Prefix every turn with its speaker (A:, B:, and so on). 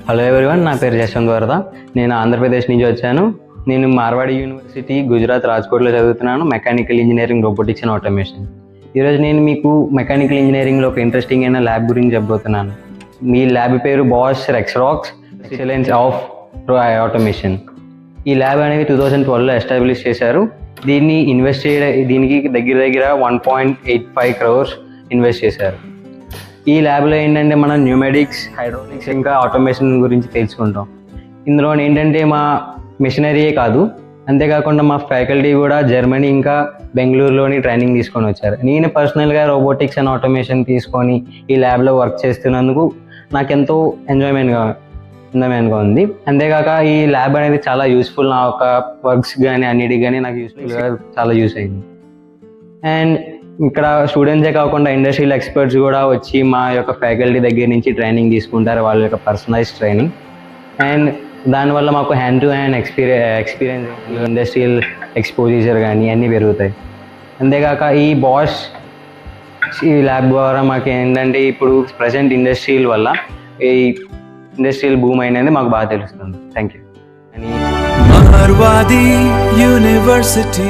A: Hello everyone, నా పేరు జశ్వంత్ వరద. నేను ఆంధ్రప్రదేశ్ నుంచి వచ్చాను. నేను మార్వాడి యూనివర్సిటీ గుజరాత్ రాజ్కోట్లో చదువుతున్నాను, mechanical engineering, robotics and automation. ఈరోజు నేను మీకు మెకానికల్ ఇంజనీరింగ్లో ఒక ఇంట్రెస్టింగ్ అయిన ల్యాబ్ గురించి చెప్పబోతున్నాను. మీ ల్యాబ్ పేరు బాష్ రెక్స్రాక్స్ ఎక్సలెన్స్ ఆఫ్ ఆటోమేషన్. ఈ ల్యాబ్ అనేది 2012లో ఎస్టాబ్లిష్ చేశారు. దీనికి దగ్గర 1.85 crores ఇన్వెస్ట్ చేశారు. ఈ ల్యాబ్లో ఏంటంటే మనం న్యూమెటిక్స్, హైడ్రాలిక్స్ ఇంకా ఆటోమేషన్ గురించి తెలుసుకుంటాం. ఇందులో ఏంటంటే మా మెషినరీయే కాదు, అంతేకాకుండా మా ఫ్యాకల్టీ కూడా జర్మనీ ఇంకా బెంగళూరులోని ట్రైనింగ్ తీసుకొని వచ్చారు. నేను పర్సనల్గా రోబోటిక్స్ అండ్ ఆటోమేషన్ తీసుకొని ఈ ల్యాబ్లో వర్క్ చేస్తున్నందుకు నాకు ఎంతో ఎంజాయ్మెంట్గా ఉంది. అంతేకాక ఈ ల్యాబ్ అనేది చాలా యూస్ఫుల్, నా ఒక వర్క్స్ కానీ అన్నిటికి కానీ నాకు యూస్ఫుల్గా చాలా యూస్ అయింది. అండ్ ఇక్కడ స్టూడెంట్సే కాకుండా ఇండస్ట్రియల్ ఎక్స్పర్ట్స్ కూడా వచ్చి మా యొక్క ఫ్యాకల్టీ దగ్గర నుంచి ట్రైనింగ్ తీసుకుంటారు, వాళ్ళ యొక్క పర్సనలైజ్ ట్రైనింగ్. అండ్ దానివల్ల మాకు hand to hand experience, industrial exposure కానీ అన్నీ పెరుగుతాయి. అంతేకాక ఈ బాష్ ఈ ల్యాబ్ ద్వారా మాకు ఏంటంటే ఇప్పుడు ప్రజెంట్ ఇండస్ట్రియల్ వల్ల ఈ ఇండస్ట్రియల్ బూమ్ అనేది మాకు బాగా తెలుస్తుంది. Thank you.
B: మార్వాడి యూనివర్సిటీ.